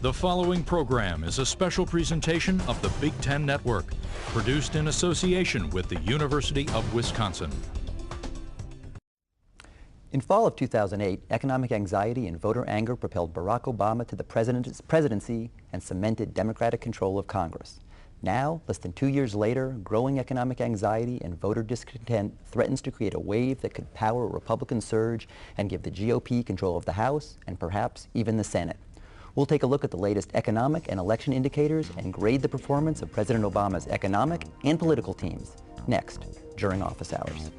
The following program is a special presentation of the Big Ten Network, produced in association with the University of Wisconsin. In fall of 2008, economic anxiety and voter anger propelled Barack Obama to the presidency and cemented Democratic control of Congress. Now, less than 2 years later, growing economic anxiety and voter discontent threatens to create a wave that could power a Republican surge and give the GOP control of the House and perhaps even the Senate. We'll take a look at the latest economic and election indicators and grade the performance of President Obama's economic and political teams next, during office hours.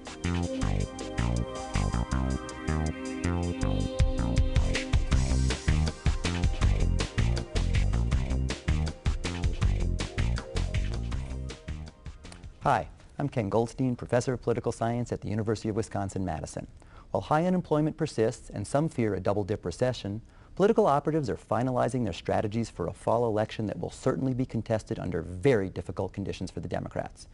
Hi, I'm Ken Goldstein, Professor of Political Science at the University of Wisconsin-Madison. While high unemployment persists and some fear a double-dip recession, political operatives are finalizing their strategies for a fall election that will certainly be contested under very difficult conditions for the Democrats.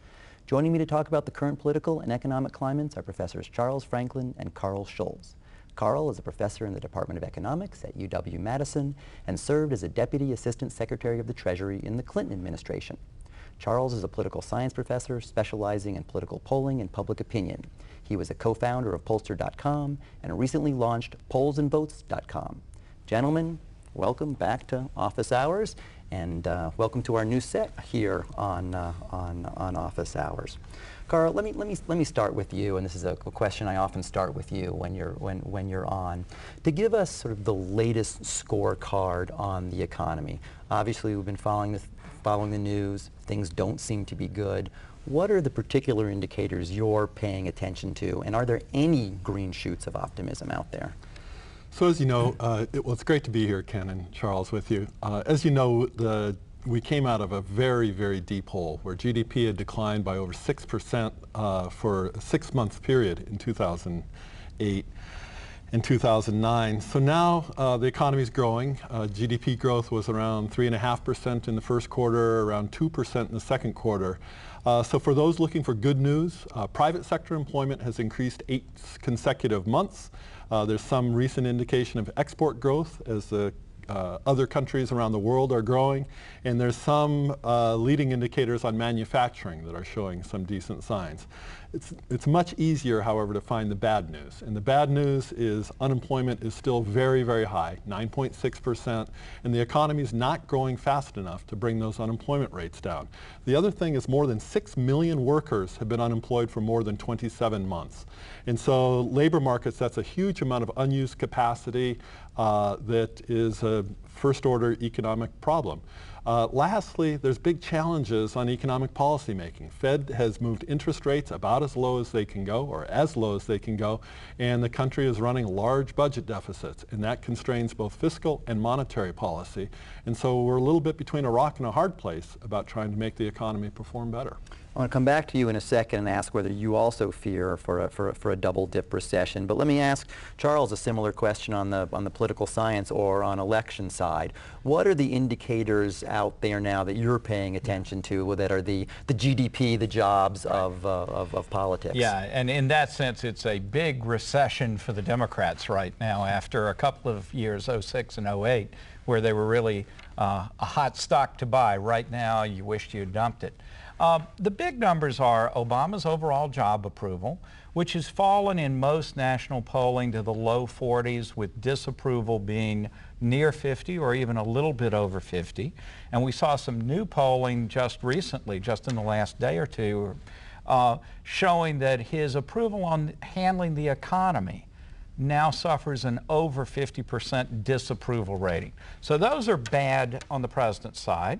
Joining me to talk about the current political and economic climates are Professors Charles Franklin and Karl Scholz. Karl is a professor in the Department of Economics at UW-Madison and served as a Deputy Assistant Secretary of the Treasury in the Clinton administration. Charles is a political science professor specializing in political polling and public opinion. He was a co-founder of Pollster.com and recently launched pollsandvotes.com. Gentlemen, welcome back to Office Hours, and welcome to our new set here on Office Hours. Karl, let me start with you, and this is a question I often start with you when you're on, to give us sort of the latest scorecard on the economy. Obviously, we've been following the news. Things don't seem to be good. What are the particular indicators you're paying attention to, and are there any green shoots of optimism out there? So as you know, it's great to be here, Ken and Charles, with you. As you know, we came out of a very, very deep hole where GDP had declined by over 6% for a 6-month period in 2008 and 2009. So now the economy is growing. GDP growth was around 3.5% in the first quarter, around 2% in the second quarter. So for those looking for good news, private sector employment has increased 8 consecutive months. There's some recent indication of export growth as the other countries around the world are growing, and there's some leading indicators on manufacturing that are showing some decent signs. It's much easier, however, to find the bad news, and the bad news is unemployment is still very, very high, 9.6%, and the economy is not growing fast enough to bring those unemployment rates down. The other thing is more than 6 million workers have been unemployed for more than 27 months. And so labor markets, that's a huge amount of unused capacity that is a first-order economic problem. Lastly, there's big challenges on economic policy making. Fed has moved interest rates about as low as they can go, or as low as they can go, and the country is running large budget deficits, and that constrains both fiscal and monetary policy. And so we're a little bit between a rock and a hard place about trying to make the economy perform better. I want to come back to you in a second and ask whether you also fear for a double-dip recession. But let me ask Charles a similar question on the political science or on election side. What are the indicators out there now that you're paying attention to that are the GDP, the jobs of politics? Yeah, and in that sense, it's a big recession for the Democrats right now after a couple of years, 06 and 08, where they were really a hot stock to buy. Right now, you wished you had dumped it. The big numbers are Obama's overall job approval, which has fallen in most national polling to the low 40s, with disapproval being near 50 or even a little bit over 50. And we saw some new polling just recently, just in the last day or two, showing that his approval on handling the economy now suffers an over 50% disapproval rating. So those are bad on the president's side.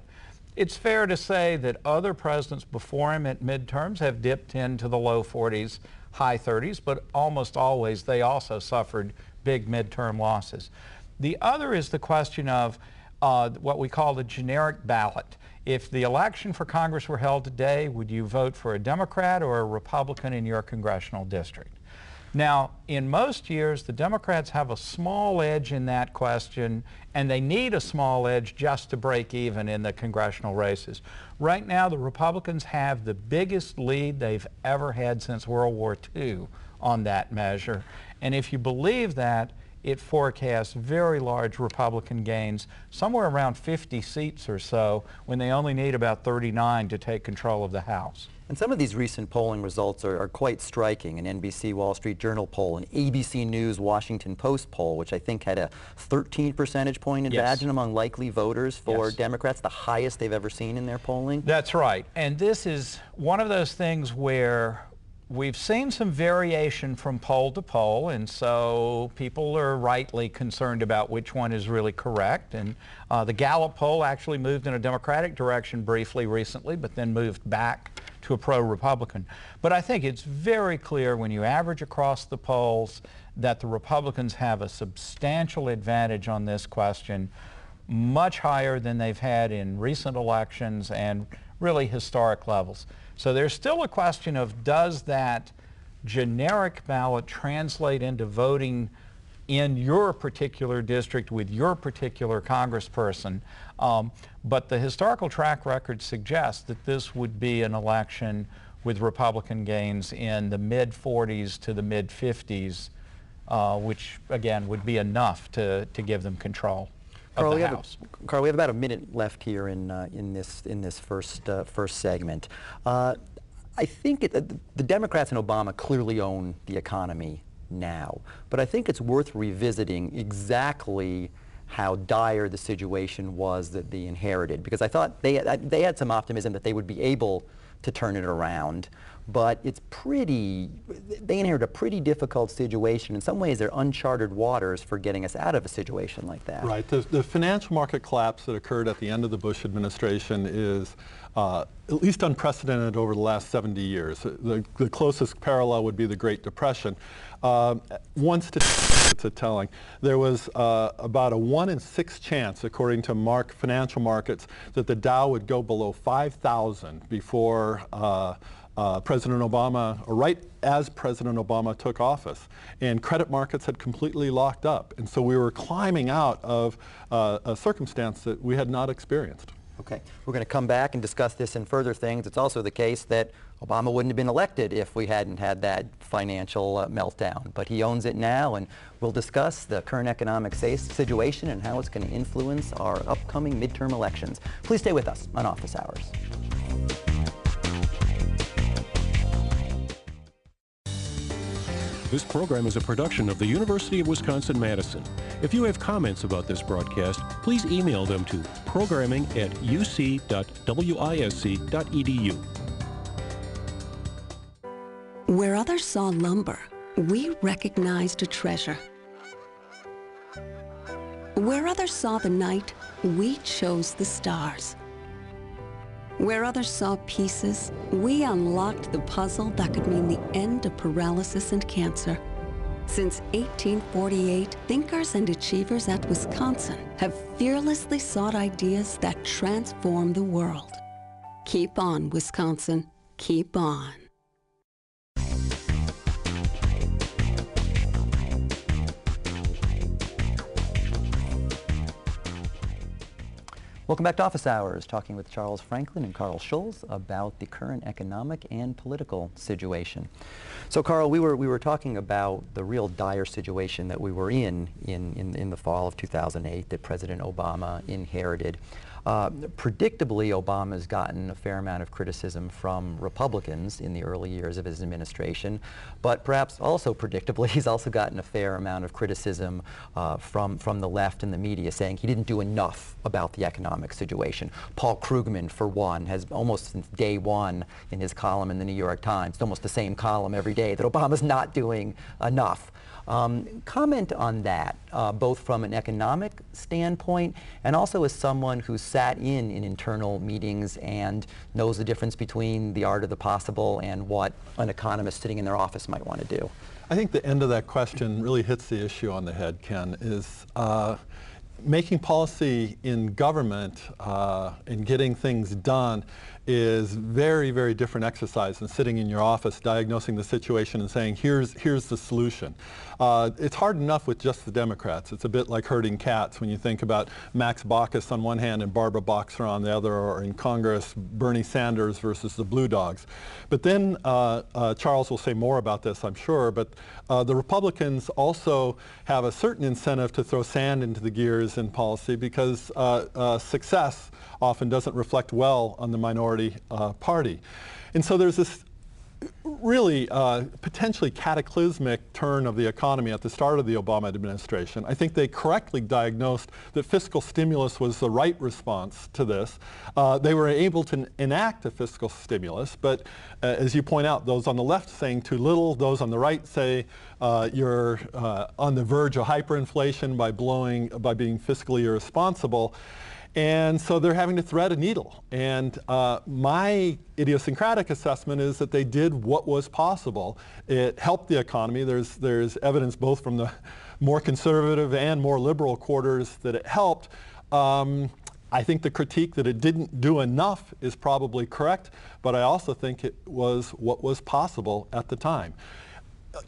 It's fair to say that other presidents before him at midterms have dipped into the low 40s, high 30s, but almost always they also suffered big midterm losses. The other is the question of what we call the generic ballot. If the election for Congress were held today, would you vote for a Democrat or a Republican in your congressional district? Now, in most years, the Democrats have a small edge in that question, and they need a small edge just to break even in the congressional races. Right now, the Republicans have the biggest lead they've ever had since World War II on that measure. And if you believe that, it forecasts very large Republican gains, somewhere around 50 seats or so, when they only need about 39 to take control of the House. And some of these recent polling results are quite striking. An NBC Wall Street Journal poll, an ABC News Washington Post poll, which I think had a 13 percentage point advantage among likely voters for Democrats, the highest they've ever seen in their polling. That's right. And this is one of those things where we've seen some variation from poll to poll, and so people are rightly concerned about which one is really correct. And the Gallup poll actually moved in a Democratic direction briefly recently, but then moved back to a pro-Republican. But I think it's very clear when you average across the polls that the Republicans have a substantial advantage on this question, much higher than they've had in recent elections and really historic levels. So there's still a question of, does that generic ballot translate into voting in your particular district with your particular congressperson? But the historical track record suggests that this would be an election with Republican gains in the mid-40s to the mid-50s, which again would be enough to give them control of the House. Karl, we have about a minute left here in this first segment. I think the Democrats and Obama clearly own the economy now, but I think it's worth revisiting exactly how dire the situation was that they inherited, because I thought they had some optimism that they would be able to turn it around, but they inherited a pretty difficult situation. In some ways, they're uncharted waters for getting us out of a situation like that. Right. The financial market collapse that occurred at the end of the Bush administration is at least unprecedented over the last 70 years. The closest parallel would be the Great Depression. One statistic that's telling, there was about a 1 in 6 chance, according to financial markets, that the Dow would go below 5,000 before President Obama, or right as President Obama took office. And credit markets had completely locked up. And so we were climbing out of a circumstance that we had not experienced. Okay, we're going to come back and discuss this and further things. It's also the case that Obama wouldn't have been elected if we hadn't had that financial meltdown. But he owns it now, and we'll discuss the current economic situation and how it's going to influence our upcoming midterm elections. Please stay with us on Office Hours. This program is a production of the University of Wisconsin-Madison. If you have comments about this broadcast, please email them to programming@uc.wisc.edu. Where others saw lumber, we recognized a treasure. Where others saw the night, we chose the stars. Where others saw pieces, we unlocked the puzzle that could mean the end of paralysis and cancer. Since 1848, thinkers and achievers at Wisconsin have fearlessly sought ideas that transform the world. Keep on, Wisconsin. Keep on. Welcome back to Office Hours, talking with Charles Franklin and Karl Scholz about the current economic and political situation. So, Karl, we were talking about the real dire situation that we were in the fall of 2008 that President Obama inherited. Predictably, Obama's gotten a fair amount of criticism from Republicans in the early years of his administration, but perhaps also predictably, he's also gotten a fair amount of criticism from the left and the media, saying he didn't do enough about the economic situation. Paul Krugman, for one, has almost since day one in his column in the New York Times, it's almost the same column every day, that Obama's not doing enough. Comment on that, both from an economic standpoint and also as someone who sat in internal meetings and knows the difference between the art of the possible and what an economist sitting in their office might want to do. I think the end of that question really hits the issue on the head, Ken, is making policy in government and getting things done is very, very different exercise than sitting in your office diagnosing the situation and saying, here's the solution. It's hard enough with just the Democrats. It's a bit like herding cats when you think about Max Baucus on one hand and Barbara Boxer on the other, or in Congress, Bernie Sanders versus the Blue Dogs. But then Charles will say more about this, I'm sure, but the Republicans also have a certain incentive to throw sand into the gears in policy because success often doesn't reflect well on the minority party. And so there's this really potentially cataclysmic turn of the economy at the start of the Obama administration. I think they correctly diagnosed that fiscal stimulus was the right response to this. They were able to enact a fiscal stimulus, but as you point out, those on the left saying too little, those on the right say you're on the verge of hyperinflation by being fiscally irresponsible. And so they're having to thread a needle. And my idiosyncratic assessment is that they did what was possible. It helped the economy. There's evidence both from the more conservative and more liberal quarters that it helped. I think the critique that it didn't do enough is probably correct, but I also think it was what was possible at the time.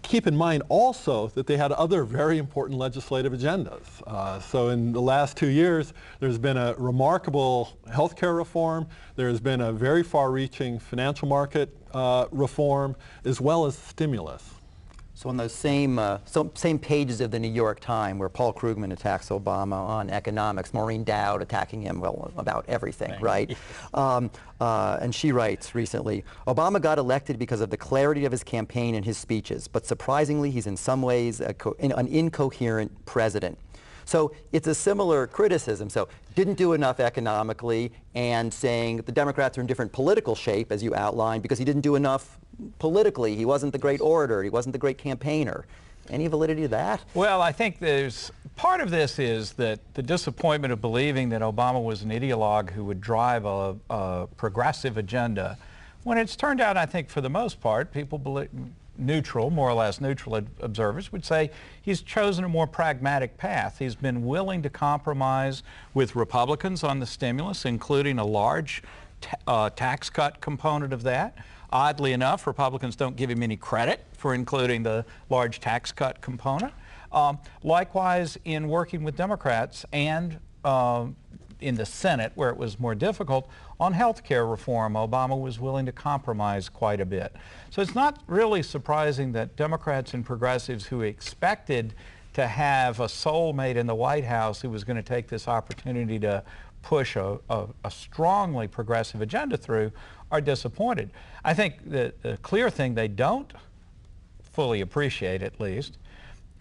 Keep in mind also that they had other very important legislative agendas. So in the last 2 years, there's been a remarkable healthcare reform. There's been a very far-reaching financial market reform, as well as stimulus. So on those same pages of the New York Times where Paul Krugman attacks Obama on economics, Maureen Dowd attacking him, well, about everything, right? And she writes recently, Obama got elected because of the clarity of his campaign and his speeches, but surprisingly, he's in some ways an incoherent president. So it's a similar criticism. So didn't do enough economically, and saying the Democrats are in different political shape, as you outlined, because he didn't do enough politically. He wasn't the great orator. He wasn't the great campaigner. Any validity to that? Well, I think there's part of this is that the disappointment of believing that Obama was an ideologue who would drive a progressive agenda, when it's turned out, I think for the most part, people believe, neutral, more or less neutral observers would say he's chosen a more pragmatic path. He's been willing to compromise with Republicans on the stimulus, including a large tax cut component of that. Oddly enough, Republicans don't give him any credit for including the large tax cut component. Likewise, in working with Democrats and in the Senate, where it was more difficult, on health care reform, Obama was willing to compromise quite a bit. So it's not really surprising that Democrats and progressives who expected to have a soulmate in the White House who was going to take this opportunity to push a strongly progressive agenda through are disappointed. I think that the clear thing they don't fully appreciate, at least,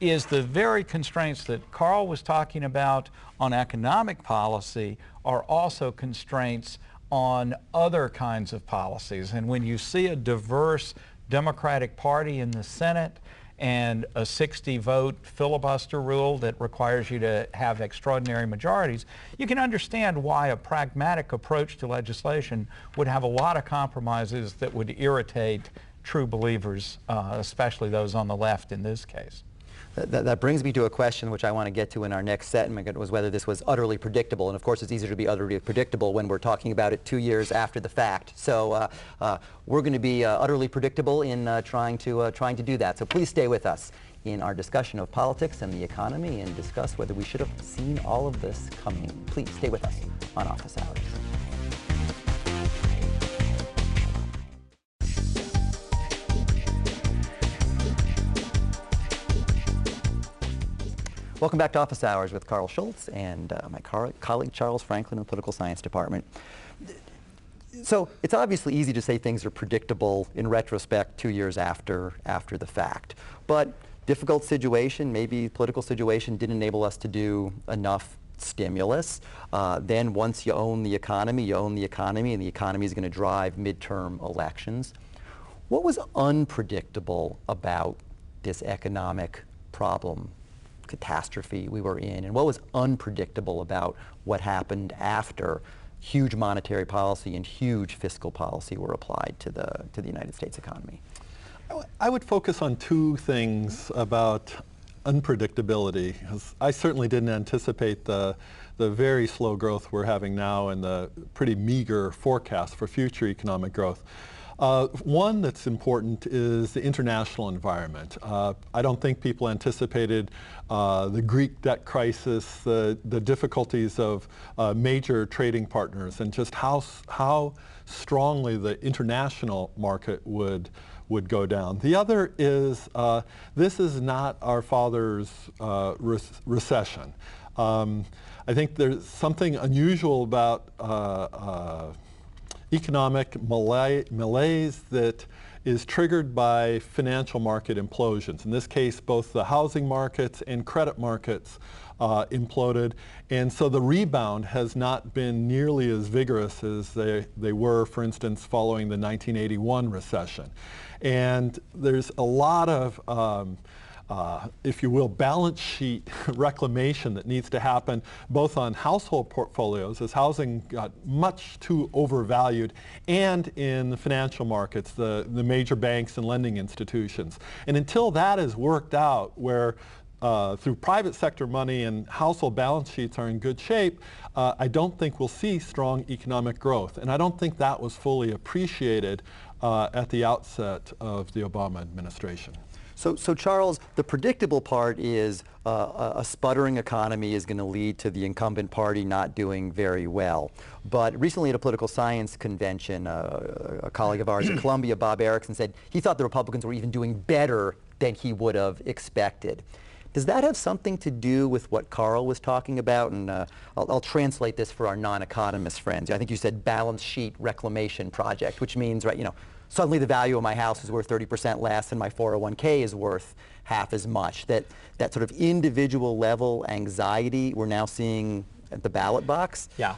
is the very constraints that Karl was talking about on economic policy are also constraints on other kinds of policies. And when you see a diverse Democratic Party in the Senate and a 60-vote filibuster rule that requires you to have extraordinary majorities, you can understand why a pragmatic approach to legislation would have a lot of compromises that would irritate true believers, especially those on the left in this case. That brings me to a question which I want to get to in our next segment, was whether this was utterly predictable. And of course, it's easier to be utterly predictable when we're talking about it 2 years after the fact. So we're going to be utterly predictable in trying to do that. So please stay with us in our discussion of politics and the economy and discuss whether we should have seen all of this coming. Please stay with us on Office Hours. Welcome back to Office Hours with Karl Scholz and my colleague Charles Franklin in the Political Science Department. So it's obviously easy to say things are predictable in retrospect 2 years after the fact. But difficult situation, maybe political situation, didn't enable us to do enough stimulus. Then once you own the economy, and the economy is going to drive midterm elections. What was unpredictable about this economic problem, catastrophe we were in, and what was unpredictable about what happened after huge monetary policy and huge fiscal policy were applied to the United States economy? I would focus on two things about unpredictability. I certainly didn't anticipate the very slow growth we're having now and the pretty meager forecast for future economic growth. One that's important is the international environment. I don't think people anticipated the Greek debt crisis, the difficulties of major trading partners, and just how strongly the international market would go down. The other is this is not our father's recession. I think there's something unusual about economic malaise that is triggered by financial market implosions. In this case, both the housing markets and credit markets imploded, and so the rebound has not been nearly as vigorous as they were, for instance, following the 1981 recession. And there's a lot of if you will, balance sheet reclamation that needs to happen both on household portfolios, as housing got much too overvalued, and in the financial markets, the major banks and lending institutions. And until that is worked out, where through private sector money and household balance sheets are in good shape, I don't think we'll see strong economic growth. And I don't think that was fully appreciated at the outset of the Obama administration. So Charles, the predictable part is a sputtering economy is going to lead to the incumbent party not doing very well. But recently at a political science convention, a colleague of ours at Columbia, Bob Erickson, said he thought the Republicans were even doing better than he would have expected. Does that have something to do with what Karl was talking about? And I'll translate this for our non-economist friends. I think you said balance sheet reclamation project, which means, right, suddenly the value of my house is worth 30% less and my 401k is worth half as much. That sort of individual level anxiety we're now seeing at the ballot box? Yeah.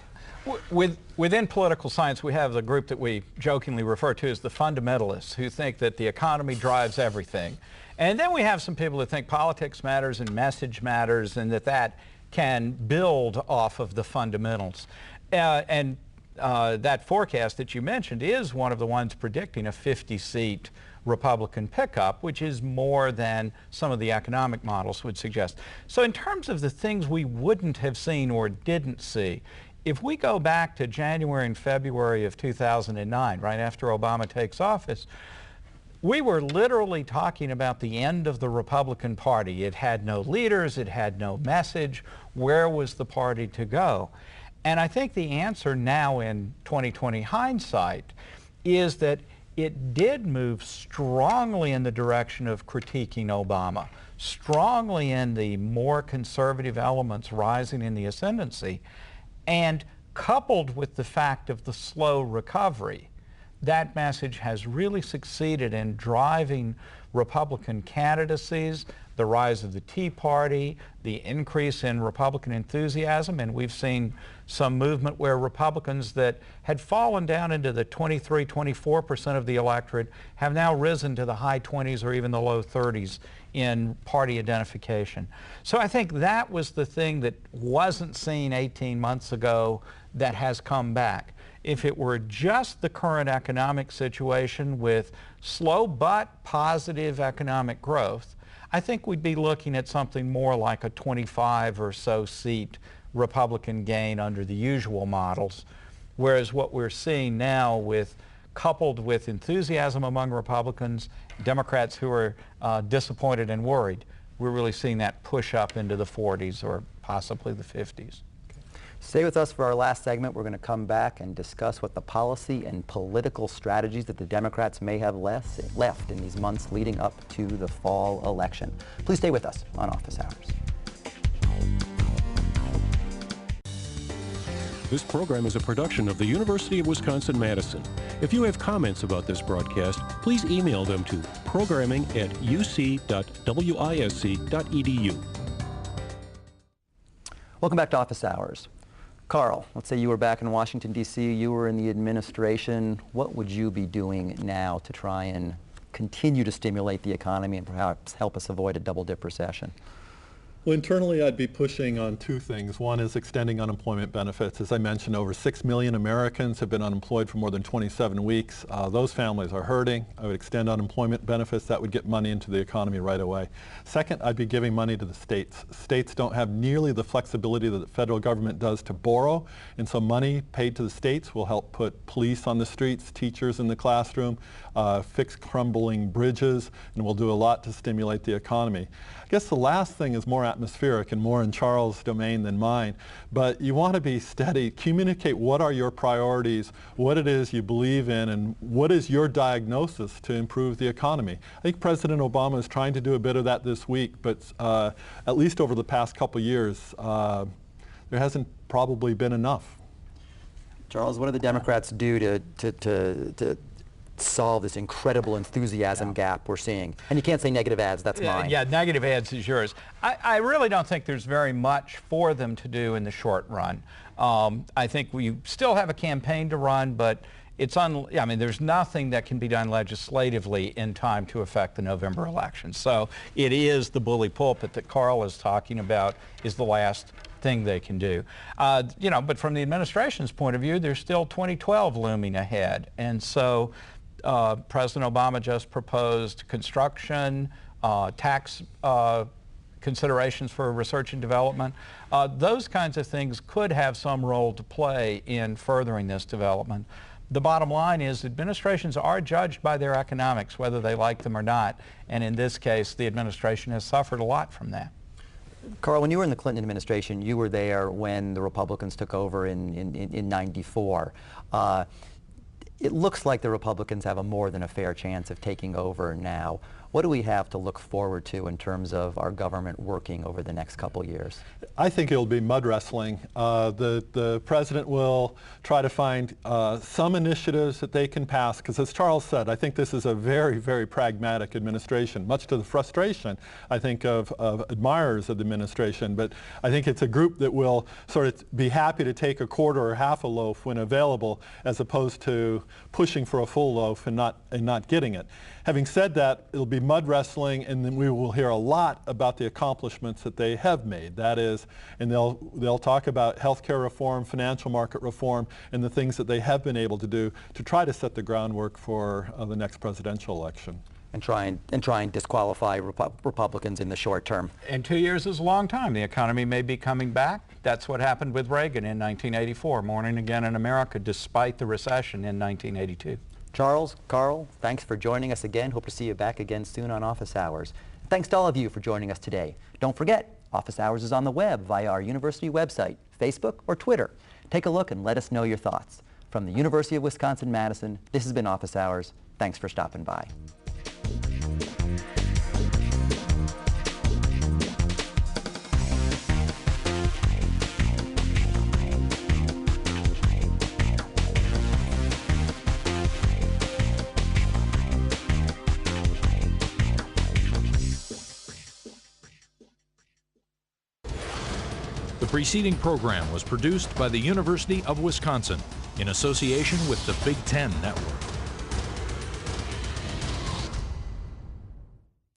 Within political science, we have the group that we jokingly refer to as the fundamentalists, who think that the economy drives everything. And then we have some people that think politics matters and message matters, and that can build off of the fundamentals. That forecast that you mentioned is one of the ones predicting a 50-seat Republican pickup, which is more than some of the economic models would suggest. So in terms of the things we wouldn't have seen or didn't see, if we go back to January and February of 2009, right after Obama takes office, we were literally talking about the end of the Republican Party. It had no leaders, it had no message. Where was the party to go? And I think the answer now in 2020 hindsight is that it did move strongly in the direction of critiquing Obama, strongly in the more conservative elements rising in the ascendancy, and coupled with the fact of the slow recovery, that message has really succeeded in driving Republican candidacies, the rise of the Tea Party, the increase in Republican enthusiasm, and we've seen some movement where Republicans that had fallen down into the 23, 24% of the electorate have now risen to the high 20s or even the low 30s in party identification. So I think that was the thing that wasn't seen 18 months ago that has come back. If it were just the current economic situation with slow but positive economic growth, I think we'd be looking at something more like a 25 or so seat Republican gain under the usual models, whereas what we're seeing now, coupled with enthusiasm among Republicans, Democrats who are disappointed and worried, we're really seeing that push up into the 40s or possibly the 50s. Stay with us for our last segment. We're going to come back and discuss what the policy and political strategies that the Democrats may have left in these months leading up to the fall election. Please stay with us on Office Hours. This program is a production of the University of Wisconsin-Madison. If you have comments about this broadcast, please email them to programming@uc.wisc.edu. Welcome back to Office Hours. Karl, let's say you were back in Washington, D.C., you were in the administration. What would you be doing now to try and continue to stimulate the economy and perhaps help us avoid a double-dip recession? Well, internally, I'd be pushing on two things. One is extending unemployment benefits. As I mentioned, over 6 million Americans have been unemployed for more than 27 weeks. Those families are hurting. I would extend unemployment benefits. That would get money into the economy right away. Second, I'd be giving money to the states. States don't have nearly the flexibility that the federal government does to borrow, and so money paid to the states will help put police on the streets, teachers in the classroom, fix crumbling bridges, and will do a lot to stimulate the economy. I guess the last thing is more atmospheric and more in Charles' domain than mine, but you want to be steady. Communicate what are your priorities, what it is you believe in, and what is your diagnosis to improve the economy. I think President Obama is trying to do a bit of that this week, but at least over the past couple years, there hasn't probably been enough. Charles, what do the Democrats do to solve this incredible enthusiasm gap we're seeing? And you can't say negative ads, that's mine. Yeah, negative ads is yours. I really don't think there's very much for them to do in the short run. I think we still have a campaign to run, but I mean, there's nothing that can be done legislatively in time to affect the November election. So it is the bully pulpit that Karl is talking about is the last thing they can do. But from the administration's point of view, there's still 2012 looming ahead. And so President Obama just proposed construction, tax considerations for research and development. Those kinds of things could have some role to play in furthering this development. The bottom line is administrations are judged by their economics, whether they like them or not. And in this case, the administration has suffered a lot from that. Karl, when you were in the Clinton administration, you were there when the Republicans took over in '94. It looks like the Republicans have a more than a fair chance of taking over now. What do we have to look forward to in terms of our government working over the next couple years? I think it'll be mud wrestling. The president will try to find some initiatives that they can pass, because as Charles said, I think this is a very, very pragmatic administration, much to the frustration, I think, of admirers of the administration. But I think it's a group that will sort of be happy to take a quarter or half a loaf when available, as opposed to pushing for a full loaf and not getting it. Having said that, it'll be mud wrestling, and then we will hear a lot about the accomplishments that they have made. That is, and they'll talk about healthcare reform, financial market reform, and the things that they have been able to do to try to set the groundwork for the next presidential election. And try and disqualify Republicans in the short term. And 2 years is a long time. The economy may be coming back. That's what happened with Reagan in 1984, morning again in America, despite the recession in 1982. Charles, Karl, thanks for joining us again. Hope to see you back again soon on Office Hours. Thanks to all of you for joining us today. Don't forget, Office Hours is on the web via our university website, Facebook, or Twitter. Take a look and let us know your thoughts. From the University of Wisconsin-Madison, this has been Office Hours. Thanks for stopping by. The preceding program was produced by the University of Wisconsin in association with the Big Ten Network.